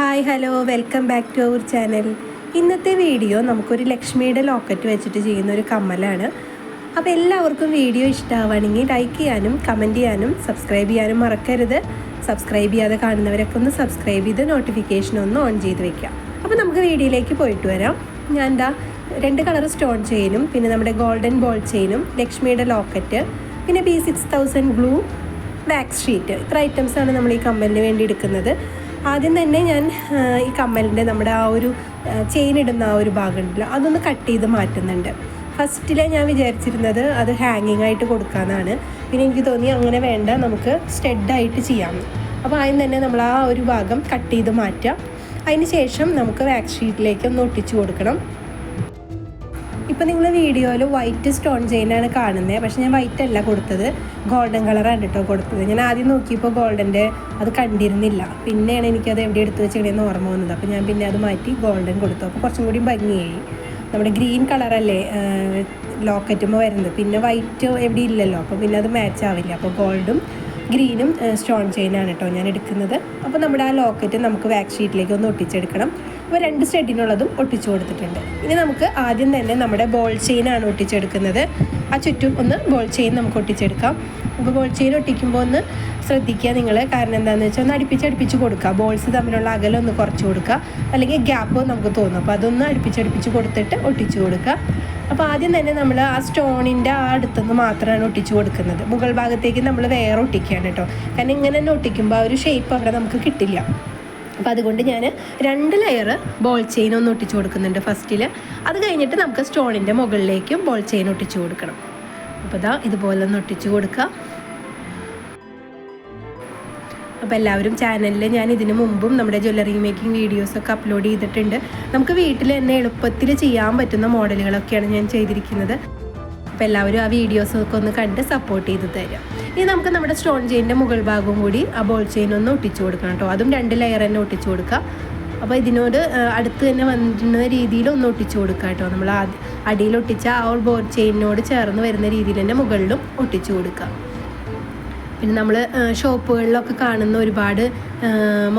Hi hello welcome back to our channel. ഇന്നത്തെ video നമുക്കൊരു ലക്ഷ്മിയുടെ ലോക്കറ്റ് വെച്ചിട്ട് ചെയ്യുന്ന ഒരു കമ്മലാണ്. അപ്പോൾ എല്ലാവർക്കും വീഡിയോ ഇഷ്ടമാവുകയാണെങ്കിൽ ലൈക്ക് ചെയ്യാനും കമൻറ്റ് ചെയ്യാനും സബ്സ്ക്രൈബ് ചെയ്യാനും മറക്കരുത്. സബ്സ്ക്രൈബ് ചെയ്യാതെ കാണുന്നവരൊക്കെ ഒന്ന് സബ്സ്ക്രൈബ് ചെയ്ത് നോട്ടിഫിക്കേഷൻ ഒന്ന് ഓൺ ചെയ്ത് വെക്കുക. അപ്പോൾ നമുക്ക് വീഡിയോയിലേക്ക് പോയിട്ട് വരാം. ഞാൻ എന്താ 2 കളർ സ്റ്റോൺ ചെയിനും പിന്നെ നമ്മുടെ ഗോൾഡൻ ബോൾ ചെയിനും ലക്ഷ്മിയുടെ ലോക്കറ്റ് പിന്നെ B6000 ഗ്ലൂ വാക്സ് ഷീറ്റ് ഇത്ര ഐറ്റംസാണ് നമ്മൾ ഈ കമ്മലിന് വേണ്ടി എടുക്കുന്നത്. ആദ്യം തന്നെ ഞാൻ ഈ കമ്മലിൻ്റെ നമ്മുടെ ആ ഒരു ചെയിൻ ഇടുന്ന ആ ഒരു ഭാഗം ഉണ്ടല്ലോ അതൊന്ന് കട്ട് ചെയ്ത് മാറ്റുന്നുണ്ട്. ഫസ്റ്റിലെ ഞാൻ വിചാരിച്ചിരുന്നത് അത് ഹാങ്ങിങ് ആയിട്ട് കൊടുക്കാമെന്നാണ്. പിന്നെ എനിക്ക് തോന്നി അങ്ങനെ വേണ്ട, നമുക്ക് സ്റ്റെഡായിട്ട് ചെയ്യാം. അപ്പോൾ ആദ്യം തന്നെ നമ്മൾ ആ ഒരു ഭാഗം കട്ട് ചെയ്ത് മാറ്റാം. അതിന് ശേഷം നമുക്ക് വാക്സ് ഷീറ്റിലേക്ക് ഒന്ന് ഒട്ടിച്ചു കൊടുക്കണം. ഇപ്പോൾ നിങ്ങൾ വീഡിയോയിൽ വൈറ്റ് സ്റ്റോൺ ചെയിനാണ് കാണുന്നത്, പക്ഷേ ഞാൻ വൈറ്റ് അല്ല കൊടുത്തത്, ഗോൾഡൻ കളറാണ് കേട്ടോ കൊടുത്തത്. ഞാൻ ആദ്യം നോക്കിയപ്പോൾ ഗോൾഡൻ്റെ അത് കണ്ടിരുന്നില്ല, പിന്നെയാണ് എനിക്കത് എവിടെ എടുത്ത് വെച്ചിടേന്ന് ഓർമ്മ വന്നത്. അപ്പോൾ ഞാൻ പിന്നെ അത് മാറ്റി ഗോൾഡൻ കൊടുത്തു. അപ്പോൾ കുറച്ചും കൂടി ഭംഗിയായി. നമ്മുടെ ഗ്രീൻ കളറല്ലേ ലോക്കറ്റുമ്പോൾ വരുന്നത്, പിന്നെ വൈറ്റ് എവിടെ ഇല്ലല്ലോ, അപ്പോൾ പിന്നെ അത് മാച്ച് ആവില്ല. അപ്പോൾ ഗോൾഡും ഗ്രീനും സ്റ്റോൺ ചെയിനാണ് കേട്ടോ ഞാൻ എടുക്കുന്നത്. അപ്പോൾ നമ്മുടെ ആ ലോക്കറ്റ് നമുക്ക് വാക്സ് ഷീറ്റിലേക്ക് ഒന്ന് ഒട്ടിച്ചെടുക്കണം. അപ്പോൾ 2 സ്റ്റെഡിനുള്ളതും ഒട്ടിച്ചു കൊടുത്തിട്ടുണ്ട്. ഇനി നമുക്ക് ആദ്യം തന്നെ നമ്മുടെ ബോൾ ചെയിനാണ് ഒട്ടിച്ചെടുക്കുന്നത്. ആ ചുറ്റും ഒന്ന് ബോൾ ചെയിൻ നമുക്ക് ഒട്ടിച്ചെടുക്കാം. അപ്പോൾ ബോൾ ചെയിൻ ഒട്ടിക്കുമ്പോൾ ഒന്ന് ശ്രദ്ധിക്കുക നിങ്ങൾ, കാരണം എന്താണെന്ന് വെച്ചാൽ ഒന്ന് അടുപ്പിച്ച് കൊടുക്കുക. ബോൾസ് തമ്മിലുള്ള അകലം ഒന്ന് കുറച്ച് കൊടുക്കുക, അല്ലെങ്കിൽ ഗ്യാപ്പ് നമുക്ക് തോന്നും. അപ്പോൾ അതൊന്ന് അടുപ്പിച്ച് കൊടുത്തിട്ട് ഒട്ടിച്ചു കൊടുക്കുക. അപ്പോൾ ആദ്യം തന്നെ നമ്മൾ ആ സ്റ്റോണിൻ്റെ ആ അടുത്തുനിന്ന് മാത്രമാണ് ഒട്ടിച്ചു കൊടുക്കുന്നത്. മുകൾ ഭാഗത്തേക്ക് നമ്മൾ വേറെ ഒട്ടിക്കുകയാണ് കേട്ടോ, കാരണം ഇങ്ങനെ തന്നെ ഒട്ടിക്കുമ്പോൾ ആ ഒരു ഷേപ്പ് അവിടെ നമുക്ക് കിട്ടില്ല. അപ്പോൾ അതുകൊണ്ട് ഞാൻ 2 ലെയർ ബോൾ ചെയിൻ ഒന്ന് ഒട്ടിച്ചു കൊടുക്കുന്നുണ്ട് ഫസ്റ്റിൽ. അത് കഴിഞ്ഞിട്ട് നമുക്ക് സ്റ്റോണിൻ്റെ മുകളിലേക്കും ബോൾ ചെയിൻ ഒട്ടിച്ചു കൊടുക്കണം. അപ്പോൾ ഇതാ ഇതുപോലെ ഒന്ന് ഒട്ടിച്ചു കൊടുക്കുക. അപ്പോൾ എല്ലാവരും ചാനലിൽ ഞാൻ ഇതിനു മുമ്പും നമ്മുടെ ജ്വല്ലറി മേക്കിംഗ് വീഡിയോസൊക്കെ അപ്ലോഡ് ചെയ്തിട്ടുണ്ട്. നമുക്ക് വീട്ടിൽ തന്നെ എളുപ്പത്തിൽ ചെയ്യാൻ പറ്റുന്ന മോഡലുകളൊക്കെയാണ് ഞാൻ ചെയ്തിരിക്കുന്നത്. അപ്പോൾ എല്ലാവരും ആ വീഡിയോസൊക്കെ ഒന്ന് കണ്ട് സപ്പോർട്ട് ചെയ്ത് തരാം. ഇനി നമുക്ക് നമ്മുടെ സ്റ്റോൺ ചെയിനിൻ്റെ മുകൾ ഭാഗവും കൂടി ആ ബോൾ ചെയിൻ ഒന്ന് ഒട്ടിച്ചു കൊടുക്കണം കേട്ടോ. അതും 2 ലെയർ തന്നെ ഒട്ടിച്ചു കൊടുക്കുക. അപ്പോൾ ഇതിനോട് അടുത്ത് തന്നെ വന്നിരുന്ന രീതിയിൽ ഒന്ന് ഒട്ടിച്ചു കൊടുക്കുക കേട്ടോ. നമ്മൾ അടിയിൽ ഒട്ടിച്ച ആ ബോൾ ചെയിനിനോട് ചേർന്ന് വരുന്ന രീതിയിൽ തന്നെ മുകളിലും ഒട്ടിച്ചു കൊടുക്കുക. പിന്നെ നമ്മൾ ഷോപ്പുകളിലൊക്കെ കാണുന്ന ഒരുപാട്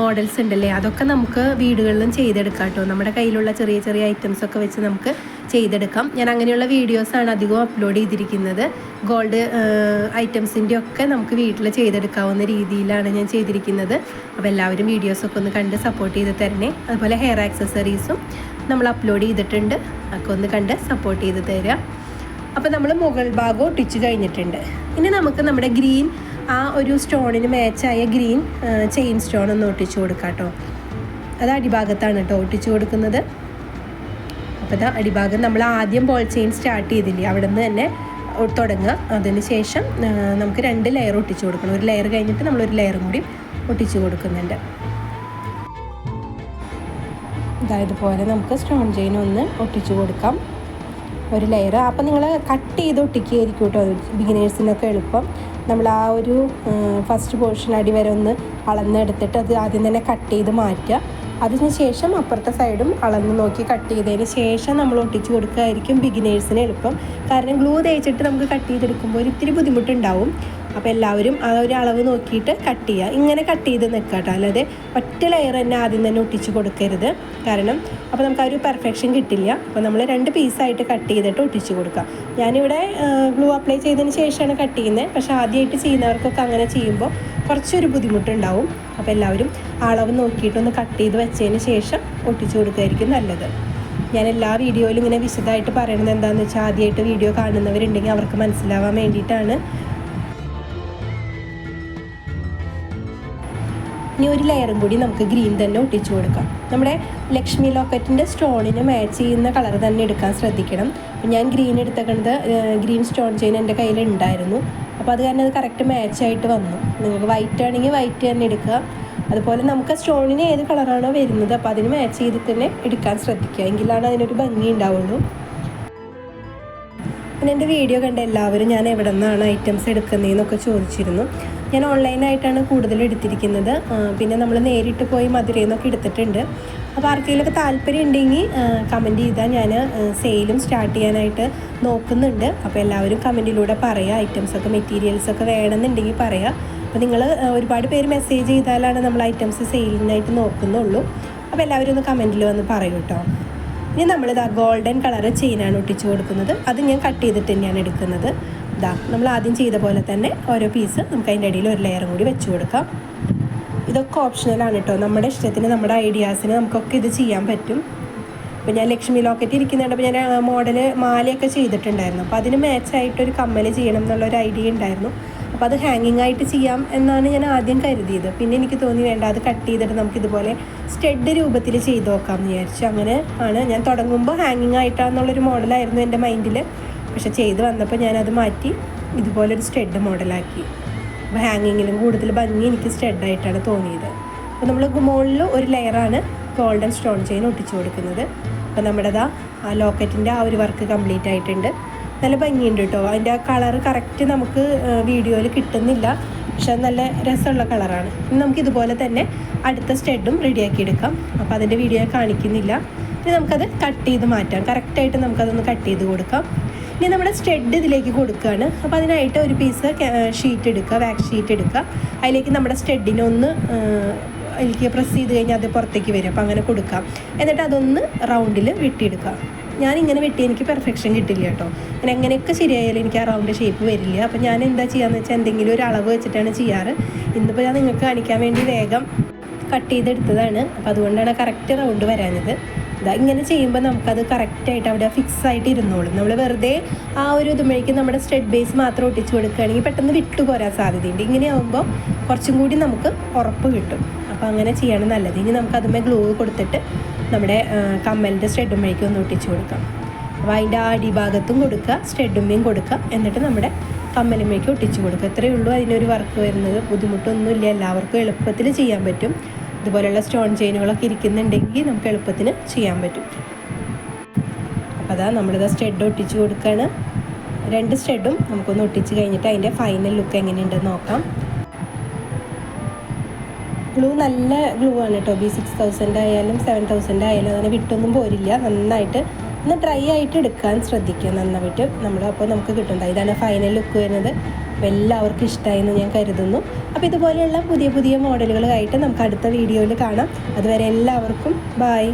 മോഡൽസ് ഉണ്ടല്ലേ, അതൊക്കെ നമുക്ക് വീടുകളിലും ചെയ്തെടുക്കാം കേട്ടോ. നമ്മുടെ കയ്യിലുള്ള ചെറിയ ഐറ്റംസൊക്കെ വെച്ച് നമുക്ക് ചെയ്തെടുക്കാം. ഞാൻ അങ്ങനെയുള്ള വീഡിയോസാണ് അധികവും അപ്ലോഡ് ചെയ്തിരിക്കുന്നത്. ഗോൾഡ് ഐറ്റംസിൻ്റെ ഒക്കെ നമുക്ക് വീട്ടിൽ ചെയ്തെടുക്കാവുന്ന രീതിയിലാണ് ഞാൻ ചെയ്തിരിക്കുന്നത്. അപ്പോൾ എല്ലാവരും വീഡിയോസൊക്കെ ഒന്ന് കണ്ട് സപ്പോർട്ട് ചെയ്ത് തരണേ. അതുപോലെ ഹെയർ ആക്സസറീസും നമ്മൾ അപ്ലോഡ് ചെയ്തിട്ടുണ്ട്, ഒക്കെ ഒന്ന് കണ്ട് സപ്പോർട്ട് ചെയ്ത് തരിക. അപ്പോൾ നമ്മൾ മുകൾ ഭാഗം ഒട്ടിച്ച് കഴിഞ്ഞിട്ടുണ്ട്. ഇനി നമുക്ക് നമ്മുടെ ഗ്രീൻ ആ ഒരു സ്റ്റോണിന് മാച്ചായ ഗ്രീൻ ചെയിൻ സ്റ്റോൺ ഒന്ന് ഒട്ടിച്ചു കൊടുക്കാം കേട്ടോ. അത് അടിഭാഗത്താണ് കേട്ടോ ഒട്ടിച്ചു കൊടുക്കുന്നത്. അപ്പോൾ അത് അടിഭാഗം നമ്മൾ ആദ്യം ബോൾ ചെയിൻ സ്റ്റാർട്ട് ചെയ്തില്ലേ, അവിടെ നിന്ന് തന്നെ തുടങ്ങുക. അതിന് ശേഷം നമുക്ക് 2 ലെയർ ഒട്ടിച്ചു കൊടുക്കണം. ഒരു ലെയർ കഴിഞ്ഞിട്ട് നമ്മളൊരു ലെയറും കൂടി ഒട്ടിച്ചു കൊടുക്കുന്നുണ്ട്. ഇതായതുപോലെ നമുക്ക് സ്റ്റോൺ ചെയിൻ ഒന്ന് ഒട്ടിച്ചു കൊടുക്കാം, ഒരു ലെയർ. അപ്പോൾ നിങ്ങൾ കട്ട് ചെയ്ത് ഒട്ടിക്കുകയായിരിക്കും കേട്ടോ ബിഗിനേഴ്സിനൊക്കെ എളുപ്പം. നമ്മൾ ആ ഒരു ഫസ്റ്റ് പോർഷൻ അടി വരെ ഒന്ന് അളന്നെടുത്തിട്ട് അത് ആദ്യം തന്നെ കട്ട് ചെയ്ത് മാറ്റുക. അതിന് ശേഷം അപ്പുറത്തെ സൈഡും അളന്ന് നോക്കി കട്ട് ചെയ്തതിന് ശേഷം നമ്മൾ ഒട്ടിച്ച് കൊടുക്കുകയായിരിക്കും ബിഗിനേഴ്സിന് എളുപ്പം. കാരണം ഗ്ലൂ തേച്ചിട്ട് നമുക്ക് കട്ട് ചെയ്തെടുക്കുമ്പോൾ ഒരു ഇത്തിരി ബുദ്ധിമുട്ടുണ്ടാവും. അപ്പോൾ എല്ലാവരും ആ ഒരു അളവ് നോക്കിയിട്ട് കട്ട് ചെയ്യുക. ഇങ്ങനെ കട്ട് ചെയ്ത് നിൽക്കുക കേട്ടോ, അല്ലാതെ ഒറ്റ ലെയർ തന്നെ ആദ്യം തന്നെ ഒട്ടിച്ച് കൊടുക്കരുത്. കാരണം അപ്പോൾ നമുക്ക് ആ ഒരു പെർഫെക്ഷൻ കിട്ടില്ല. അപ്പോൾ നമ്മൾ 2 പീസായിട്ട് കട്ട് ചെയ്തിട്ട് ഒട്ടിച്ച് കൊടുക്കുക. ഞാനിവിടെ ഗ്ലൂ അപ്ലൈ ചെയ്തതിന് ശേഷമാണ് കട്ട് ചെയ്യുന്നത്, പക്ഷേ ആദ്യമായിട്ട് ചെയ്യുന്നവർക്കൊക്കെ അങ്ങനെ ചെയ്യുമ്പോൾ കുറച്ചൊരു ബുദ്ധിമുട്ടുണ്ടാവും. അപ്പോൾ എല്ലാവരും അളവ് നോക്കിയിട്ടൊന്ന് കട്ട് ചെയ്ത് വെച്ചതിന് ശേഷം ഒട്ടിച്ച് കൊടുക്കുകയായിരിക്കും നല്ലത്. ഞാൻ എല്ലാ വീഡിയോയിലും ഇങ്ങനെ വിശദമായിട്ട് പറയുന്നത് എന്താണെന്ന് വെച്ചാൽ ആദ്യമായിട്ട് വീഡിയോ കാണുന്നവരുണ്ടെങ്കിൽ അവർക്ക് മനസ്സിലാവാൻ വേണ്ടിയിട്ടാണ്. ഇനി ഒരു ലെയറും കൂടി നമുക്ക് ഗ്രീൻ തന്നെ ഒട്ടിച്ചു കൊടുക്കാം. നമ്മുടെ ലക്ഷ്മി ലോക്കറ്റിൻ്റെ സ്റ്റോണിന് മാച്ച് ചെയ്യുന്ന കളർ തന്നെ എടുക്കാൻ ശ്രദ്ധിക്കണം. ഞാൻ ഗ്രീൻ എടുത്തേക്കുന്നത് ഗ്രീൻ സ്റ്റോൺ ചെയിൻ എൻ്റെ കയ്യിൽ ഉണ്ടായിരുന്നു. അപ്പോൾ അത് കാരണം അത് കറക്റ്റ് മാച്ചായിട്ട് വന്നു. നിങ്ങൾക്ക് വൈറ്റ് ആണെങ്കിൽ വൈറ്റ് തന്നെ എടുക്കുക. അതുപോലെ നമുക്ക് സ്റ്റോണിന് ഏത് കളറാണോ വരുന്നത് അപ്പോൾ അതിന് മാച്ച് ചെയ്തിട്ട് തന്നെ എടുക്കാൻ ശ്രദ്ധിക്കുക, എങ്കിലാണ് അതിനൊരു ഭംഗി ഉണ്ടാവുള്ളൂ. പിന്നെ എൻ്റെ വീഡിയോ കണ്ട എല്ലാവരും ഞാൻ എവിടെ നിന്നാണ് ഐറ്റംസ് എടുക്കുന്നതെന്നൊക്കെ ചോദിച്ചിരുന്നു. ഞാൻ ഓൺലൈനായിട്ടാണ് കൂടുതൽ എടുത്തിരിക്കുന്നത്. പിന്നെ നമ്മൾ നേരിട്ട് പോയി മധുരയിൽ നിന്നൊക്കെ എടുത്തിട്ടുണ്ട്. അപ്പോൾ ആർക്കെങ്കിലുമൊക്കെ താല്പര്യം ഉണ്ടെങ്കിൽ കമൻറ്റ് ചെയ്താൽ ഞാൻ സെയിലും സ്റ്റാർട്ട് ചെയ്യാനായിട്ട് നോക്കുന്നുണ്ട്. അപ്പോൾ എല്ലാവരും കമൻറ്റിലൂടെ പറയുക, ഐറ്റംസൊക്കെ മെറ്റീരിയൽസൊക്കെ വേണമെന്നുണ്ടെങ്കിൽ പറയുക. അപ്പോൾ നിങ്ങൾ ഒരുപാട് പേര് മെസ്സേജ് ചെയ്താലാണ് നമ്മൾ ഐറ്റംസ് സെയിലിനായിട്ട് നോക്കുന്നുള്ളൂ. അപ്പോൾ എല്ലാവരും ഒന്ന് കമൻറ്റിൽ വന്ന് പറയൂ കേട്ടോ. ഇനി നമ്മളിതാ ഗോൾഡൻ കളർ ചെയിനാണ് ഒട്ടിച്ച് കൊടുക്കുന്നത്. അത് ഞാൻ കട്ട് ചെയ്തിട്ട് തന്നെയാണ് എടുക്കുന്നത്. ഇതാ നമ്മൾ ആദ്യം ചെയ്ത പോലെ തന്നെ ഓരോ പീസ് നമുക്ക് അതിൻ്റെ ഇടയിൽ ഒരു ലെയറും കൂടി വെച്ച് കൊടുക്കാം. ഇതൊക്കെ ഓപ്ഷണലാണ് കേട്ടോ. നമ്മുടെ ഇഷ്ടത്തിന് നമ്മുടെ ഐഡിയാസിന് നമുക്കൊക്കെ ഇത് ചെയ്യാൻ പറ്റും. അപ്പോൾ ഞാൻ ലക്ഷ്മി ലോക്കറ്റ് ഇരിക്കുന്നുണ്ട്. അപ്പോൾ ഞാൻ മോഡല് മാലയൊക്കെ ചെയ്തിട്ടുണ്ടായിരുന്നു. അപ്പോൾ അതിന് മാച്ചായിട്ടൊരു കമ്മൽ ചെയ്യണം എന്നുള്ളൊരു ഐഡിയ ഉണ്ടായിരുന്നു. അപ്പോൾ അത് ഹാങ്ങിങ് ആയിട്ട് ചെയ്യാം എന്നാണ് ഞാൻ ആദ്യം കരുതിയത്. പിന്നെ എനിക്ക് തോന്നി വേണ്ട, അത് കട്ട് ചെയ്തിട്ട് നമുക്കിതുപോലെ സ്റ്റഡ് രൂപത്തിൽ ചെയ്ത് നോക്കാമെന്ന് വിചാരിച്ചു. അങ്ങനെ ആണ് ഞാൻ തുടങ്ങുമ്പോൾ ഹാങ്ങിങ് ആയിട്ടാണെന്നുള്ളൊരു മോഡലായിരുന്നു എൻ്റെ മൈൻഡിൽ. പക്ഷെ ചെയ്ത് വന്നപ്പോൾ ഞാനത് മാറ്റി ഇതുപോലൊരു സ്റ്റഡ് മോഡലാക്കി. അപ്പോൾ ഹാങ്ങിങ്ങിലും കൂടുതൽ ഭംഗി എനിക്ക് സ്റ്റഡായിട്ടാണ് തോന്നിയത്. അപ്പോൾ നമ്മൾ മുകളിൽ ഒരു ലെയറാണ് ഗോൾഡൻ സ്റ്റോൺ ചെയിൻ ഒട്ടിച്ച് കൊടുക്കുന്നത്. അപ്പോൾ നമ്മുടേതാ ആ ലോക്കറ്റിൻ്റെ ആ ഒരു വർക്ക് കംപ്ലീറ്റ് ആയിട്ടുണ്ട്. നല്ല ഭംഗിയുണ്ട് കേട്ടോ. അതിൻ്റെ ആ കളറ് കറക്റ്റ് നമുക്ക് വീഡിയോയിൽ കിട്ടുന്നില്ല, പക്ഷെ നല്ല രസമുള്ള കളറാണ്. ഇനി നമുക്കിതുപോലെ തന്നെ അടുത്ത സ്റ്റഡും റെഡിയാക്കി എടുക്കാം. അപ്പോൾ അതിൻ്റെ വീഡിയോ ഞാൻ കാണിക്കുന്നില്ല. ഇനി നമുക്കത് കട്ട് ചെയ്ത് മാറ്റാം. കറക്റ്റായിട്ട് നമുക്കതൊന്ന് കട്ട് ചെയ്ത് കൊടുക്കാം. ഇനി നമ്മുടെ സ്റ്റഡ് ഇതിലേക്ക് കൊടുക്കുകയാണ്. അപ്പോൾ അതിനായിട്ട് ഒരു പീസ് ഷീറ്റ് എടുക്കുക, വാക്സ് ഷീറ്റ് എടുക്കുക. അതിലേക്ക് നമ്മുടെ സ്റ്റഡിനെ ഒന്ന് എനിക്ക് പ്രസ് ചെയ്ത് കഴിഞ്ഞാൽ അത് പുറത്തേക്ക് വരും. അപ്പോൾ അങ്ങനെ കൊടുക്കാം. എന്നിട്ട് അതൊന്ന് റൗണ്ടിൽ വെട്ടിയെടുക്കുക. ഞാനിങ്ങനെ വെട്ടി എനിക്ക് പെർഫെക്ഷൻ കിട്ടില്ല കേട്ടോ. ഞാൻ എങ്ങനെയൊക്കെ ശരിയായാലും എനിക്ക് ആ റൗണ്ട് ഷേപ്പ് വരില്ല. അപ്പോൾ ഞാൻ എന്താ ചെയ്യാന്ന് വെച്ചാൽ എന്തെങ്കിലും ഒരു അളവ് വെച്ചിട്ടാണ് ചെയ്യാറ്. ഇന്നിപ്പോൾ ഞാൻ നിങ്ങൾക്ക് കാണിക്കാൻ വേണ്ടി വേഗം കട്ട് ചെയ്തെടുത്തതാണ്. അപ്പോൾ അതുകൊണ്ടാണ് കറക്റ്റ് റൗണ്ട് വരാഞ്ഞത്. ഇതാ ഇങ്ങനെ ചെയ്യുമ്പോൾ നമുക്കത് കറക്റ്റായിട്ട് അവിടെ ഫിക്സ് ആയിട്ട് ഇരുന്നോളും. നമ്മൾ വെറുതെ ആ ഒരു ഇതുമ്പോഴേക്കും നമ്മുടെ സ്റ്റഡ് ബേസ് മാത്രം ഒട്ടിച്ച് കൊടുക്കുകയാണെങ്കിൽ പെട്ടെന്ന് വിട്ടുപോരാൻ സാധ്യതയുണ്ട്. ഇങ്ങനെ ആകുമ്പോൾ കുറച്ചും കൂടി നമുക്ക് ഉറപ്പ് കിട്ടും. അപ്പോൾ അങ്ങനെ ചെയ്യാണ് നല്ലത്. ഇനി നമുക്ക് അതുമേ ഗ്ലൂ കൊടുത്തിട്ട് നമ്മുടെ കമ്മലിൻ്റെ സ്റ്റഡുമ്മേക്ക് ഒന്ന് ഒട്ടിച്ച് കൊടുക്കാം. അപ്പോൾ അതിൻ്റെ അടിഭാഗത്തും കൊടുക്കുക, സ്റ്റഡുമ്മയും കൊടുക്കുക. എന്നിട്ട് നമ്മുടെ കമ്മലുമ്മേക്ക് ഒട്ടിച്ച് കൊടുക്കുക. ഇത്രയേ ഉള്ളൂ അതിനൊരു വർക്ക് വരുന്നത്. ബുദ്ധിമുട്ടൊന്നുമില്ല, എല്ലാവർക്കും എളുപ്പത്തിൽ ചെയ്യാൻ പറ്റും. ഇതുപോലെയുള്ള സ്റ്റോൺ ചെയിനുകളൊക്കെ ഇരിക്കുന്നുണ്ടെങ്കിൽ നമുക്ക് എളുപ്പത്തിന് ചെയ്യാൻ പറ്റും. അപ്പോൾ അതാ നമ്മളിതാ സ്റ്റഡ് ഒട്ടിച്ച് കൊടുക്കുകയാണ്. 2 സ്റ്റഡും നമുക്കൊന്ന് ഒട്ടിച്ച് കഴിഞ്ഞിട്ട് അതിൻ്റെ ഫൈനൽ ലുക്ക് എങ്ങനെയുണ്ടെന്ന് നോക്കാം. ഗ്ലൂ നല്ല ഗ്ലൂ ആണ് കേട്ടോ. B6000 ആയാലും 7000 ആയാലും അങ്ങനെ വിട്ടൊന്നും പോരില്ല. നന്നായിട്ട് ഒന്ന് ഡ്രൈ ആയിട്ട് എടുക്കാൻ ശ്രദ്ധിക്കുക നന്നായിട്ട് നമ്മൾ. അപ്പോൾ നമുക്ക് കിട്ടുന്നത് ഇതാണ് ഫൈനൽ ലുക്ക് വരുന്നത്. അപ്പോൾ എല്ലാവർക്കും ഇഷ്ടമായെന്ന് ഞാൻ കരുതുന്നു. അപ്പോൾ ഇതുപോലെയുള്ള പുതിയ പുതിയ മോഡലുകളായിട്ട് നമുക്ക് അടുത്ത വീഡിയോയിൽ കാണാം. അതുവരെ എല്ലാവർക്കും ബൈ.